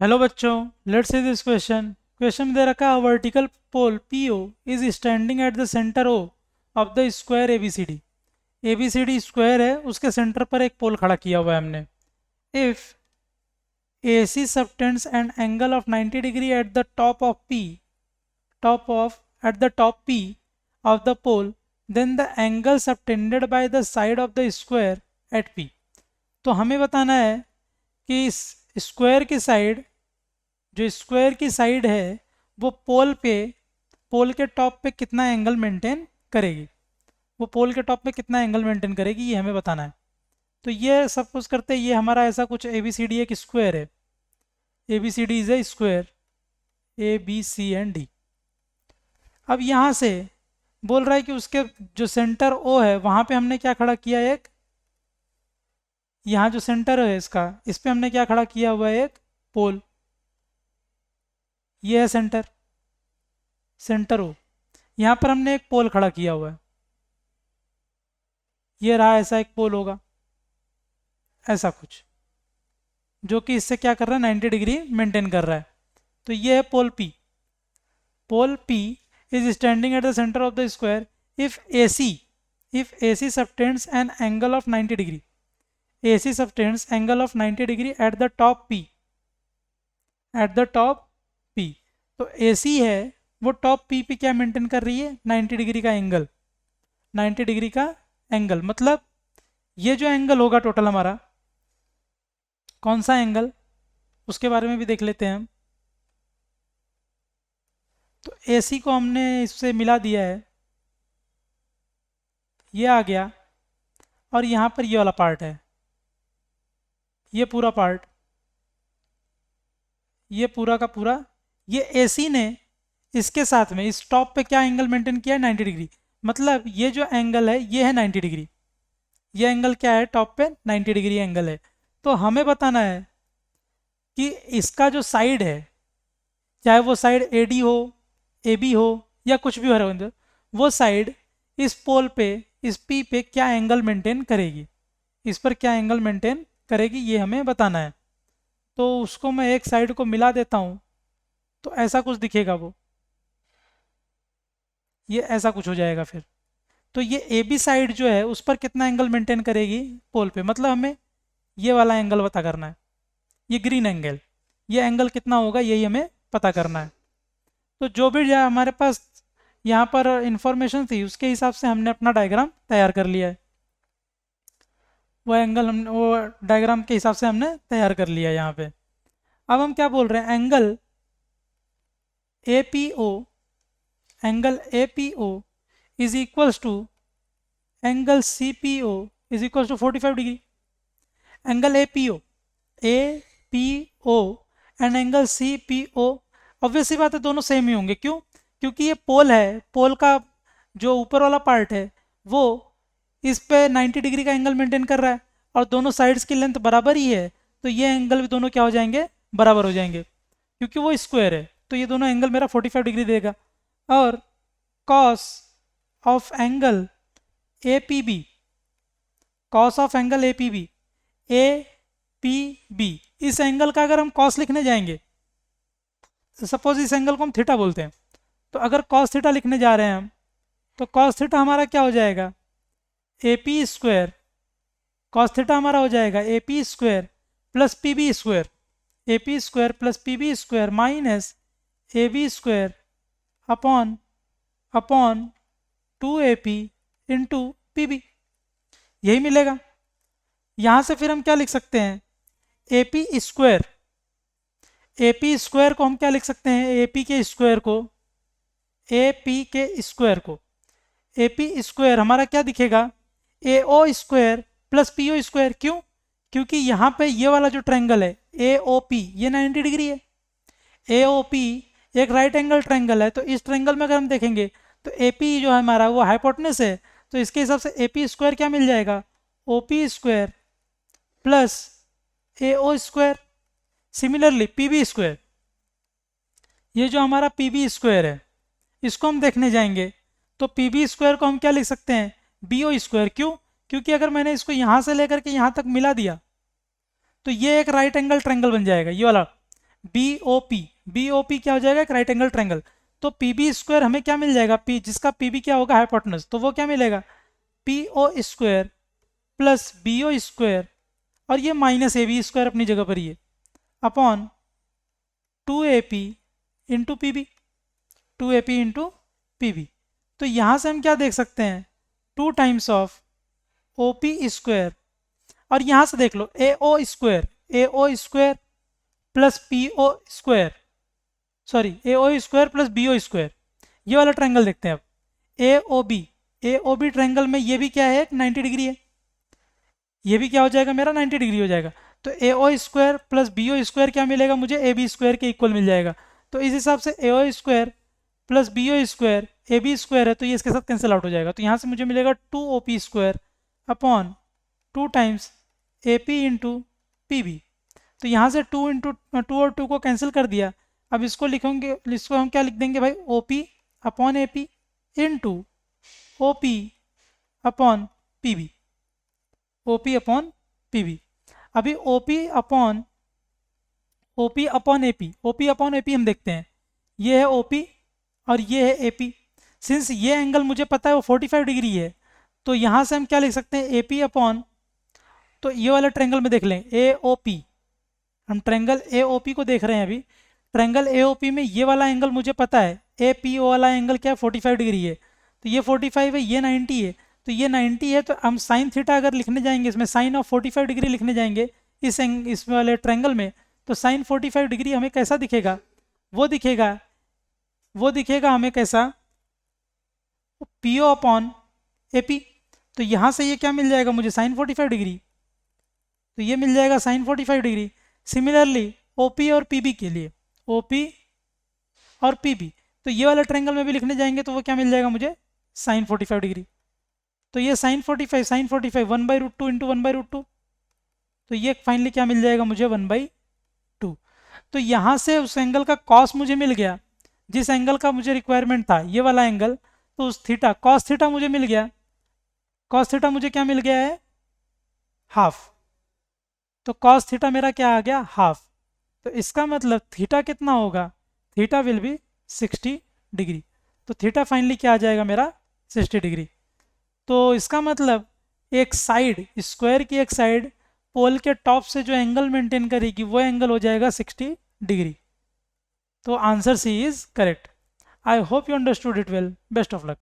Hello बच्चों, let's see this question. Question में दे रखा है vertical pole PO is standing at the centre O of the square ABCD. ABCD square है, उसके सेंटर पर एक पोल खड़ा किया हुआ है हमने। If AC subtends an angle of 90 degree at the top P of the pole, then the angle subtended by the side of the square at P। तो हमें बताना है कि इस स्क्वायर की साइड, जो स्क्वायर की साइड है वो पोल के टॉप पे कितना एंगल मेंटेन करेगी। वो पोल के टॉप पे कितना एंगल मेंटेन करेगी ये हमें बताना है। तो ये सपोज करते हैं ये हमारा ऐसा कुछ ABCD एक स्क्वायर है। ABCD is a square, ABCD। अब यहाँ से बोल रहा है कि उसके जो सेंटर O है वहाँ पे हमने क्या खड़ा किया है, एक यहाँ जो सेंटर है इसका, इस पे हमने क्या खड़ा किया हुआ है, एक पोल। ये है सेंटर O। यहाँ पर हमने एक पोल खड़ा किया हुआ है, ये रहा, ऐसा एक पोल होगा, ऐसा कुछ, जो कि इससे क्या कर रहा है, 90 डिग्री मेंटेन कर रहा है। तो ये है pole P। Pole P is standing at the centre of the square if AC subtends an angle of 90 degree। AC subtends angle of 90 degree at the top P। तो AC है वो top P पे क्या maintain कर रही है, 90 degree का angle. 90 degree का एंगल मतलब ये जो एंगल होगा टोटल हमारा, कौन सा एंगल, उसके बारे में भी देख लेते हैं हम। तो AC को हमने इससे मिला दिया है, ये आ गया, और यहाँ पर ये वाला पार्ट है, ये पूरा पार्ट, ये पूरा का पूरा, ये AC ने इसके साथ में इस टॉप पे क्या एंगल मेंटेन किया है, 90 डिग्री। मतलब ये जो एंगल है ये है 90 डिग्री, ये एंगल क्या है, टॉप पे 90 डिग्री एंगल है। तो हमें बताना है कि इसका जो साइड है, चाहे वो साइड AD हो, AB हो, या कुछ भी हो रहा हो, वो साइड इस पोल पे, इस P पे क्या एंगल मेंटेन करेगी, इस पर क्या एंगल मेंटेन करेगी, ये हमें बताना है। तो उसको मैं एक साइड को मिला देता हूँ, तो ऐसा कुछ दिखेगा, वो ये ऐसा कुछ हो जाएगा फिर। तो ये AB साइड जो है उस पर कितना एंगल मेंटेन करेगी पोल पे, मतलब हमें ये वाला एंगल पता करना है, ये ग्रीन एंगल, ये एंगल कितना होगा यही हमें पता करना है। तो जो भी हमारे पास यहाँ पर इंफॉर्मेशन थी उसके हिसाब से हमने अपना डायग्राम तैयार कर लिया है। वो एंगल हम वो डायग्राम के हिसाब से हमने तैयार कर लिया है यहाँ पे। अब हम क्या बोल रहे हैं, angle APO is equals to angle CPO is equals to 45 degree. Angle APO and angle CPO obviously बात है दोनों सेम ही होंगे। क्यों? क्योंकि ये पोल है, पोल का जो ऊपर वाला पार्ट है वो इस पे 90 डिग्री का एंगल मेंटेन कर रहा है, और दोनों साइड्स की लेंथ बराबर ही है, तो ये एंगल भी दोनों क्या हो जाएंगे, बराबर हो जाएंगे। क्योंकि वो स्क्वायर है तो ये दोनों एंगल मेरा 45 डिग्री देगा। और cos of angle APB, cos of angle APB इस एंगल का अगर हम कॉस लिखने जाएंगे, सपोज इस एंगल को हम थीटा बोलते हैं, तो अगर कॉस थीटा लिखने जा रहे हैं हम, तो कॉस थीटा हमारा क्या हो जाएगा, AP स्क्वायर, कॉस थीटा हमारा हो जाएगा AP square plus PB square, AP square plus PB square minus AB square upon 2AP into PB, यही मिलेगा। यहाँ से फिर हम क्या लिख सकते हैं, AP स्क्वायर को हम क्या लिख सकते हैं, AP के स्क्वायर को AP स्क्वायर हमारा क्या दिखेगा, AO square plus PO square. क्यों? क्योंकि यहाँ पे ये वाला जो ट्रायंगल है AOP ये 90 डिग्री है, AOP एक राइट एंगल ट्रायंगल है, तो इस ट्रायंगल में अगर हम देखेंगे तो AP जो है हमारा वो हाइपोटेनस है, तो इसके हिसाब से AP स्क्वायर क्या मिल जाएगा, OP square plus AO square. Similarly PB square, ये जो हमारा PB स्क्वायर है इसको हम देखने जाएंगे, तो PB स्क्वायर को हम क्या लिख सकते हैं, BO स्क्वायर। क्यों? क्योंकि अगर मैंने इसको यहाँ से लेकर के यहाँ तक मिला दिया तो ये एक राइट एंगल ट्रायंगल बन जाएगा, ये वाला बी ओ पी क्या हो जाएगा, एक राइट एंगल ट्रायंगल। तो पी बी स्क्वायर हमें क्या मिल जाएगा, पी जिसका पी बी क्या होगा, हाइपोटेनस, तो वो क्या मिलेगा, P O square plus B O square, और ये माइनस ए बी स्क्वायर अपनी जगह पर ही है, upon 2AP into P B, 2AP into P B. तो यहाँ से हम क्या देख सकते हैं, 2 times of O P square, और यहाँ से देख लो A O square plus P O square, sorry A O square plus B O square, ये वाला ट्रायंगल देखते हैं अब। ए ओ बी ट्रायंगल में ये भी क्या है, 90 डिग्री है, ये भी क्या हो जाएगा मेरा, 90 डिग्री हो जाएगा। तो A O square plus B O square क्या मिलेगा मुझे, ए बी स्क्वायर के इक्वल मिल जाएगा। तो इस हिसाब से A O square plus B O square A B square है, तो ये इसके साथ कैंसिल आउट हो जाएगा। तो यहाँ से मुझे मिलेगा 2OP square upon 2 times A P into P B. तो यहाँ से 2 और 2 को कैंसिल कर दिया। अब इसको लिखेंगे, इसको हम क्या लिख देंगे भाई, O P upon A P into O P upon P B, O P upon P B. अभी O P upon A P, O P upon A P हम देखते हैं, ये है ओ पी और ये है ए पी। सिंस ये एंगल मुझे पता है वो 45 डिग्री है, तो यहाँ से हम क्या लिख सकते हैं, ए पी अपॉन, तो ये वाला ट्रायंगल में देख लें ए ओ पी, हम ट्रायंगल ए ओ पी को देख रहे हैं अभी। ट्रायंगल ए ओ पी में ये वाला एंगल मुझे पता है, ए पी ओ वाला एंगल क्या है, 45 डिग्री है। तो ये 45 है, ये 90 है, तो ये 90 है, तो हम साइन थीटा अगर लिखने जाएंगे इसमें, साइन ऑफ 45 डिग्री लिखने जाएंगे इस वाले ट्रायंगल में, तो साइन 45 डिग्री हमें कैसा दिखेगा, वो दिखेगा हमें कैसा, P O upon A P. तो यहाँ से ये क्या मिल जाएगा मुझे, साइन 45 डिग्री, तो ये मिल जाएगा sine 45 degree. Similarly O P और पी बी के लिए, ओ पी और पी बी, तो ये वाला ट्रायंगल में भी लिखने जाएंगे तो वो क्या मिल जाएगा मुझे, साइन 45 डिग्री। तो ये साइन 45 1/√2 इंटू 1/√2, तो ये फाइनली क्या मिल जाएगा मुझे, 1/2। तो यहाँ से उस एंगल का कॉस मुझे मिल गया, जिस एंगल का मुझे रिक्वायरमेंट था, ये वाला एंगल, तो उस थीटा कॉस थीटा मुझे मिल गया, कॉस थीटा मुझे क्या मिल गया है, हाफ। तो कॉस थीटा मेरा क्या आ गया, हाफ। तो इसका मतलब थीटा कितना होगा, थीटा विल बी 60 डिग्री। तो थीटा फाइनली क्या आ जाएगा मेरा, 60 डिग्री। तो इसका मतलब एक साइड, स्क्वायर की एक साइड पोल के टॉप से जो एंगल मेंटेन करेगी वो एंगल हो जाएगा 60 डिग्री। तो answer C is correct. I hope you understood it well. Best of luck.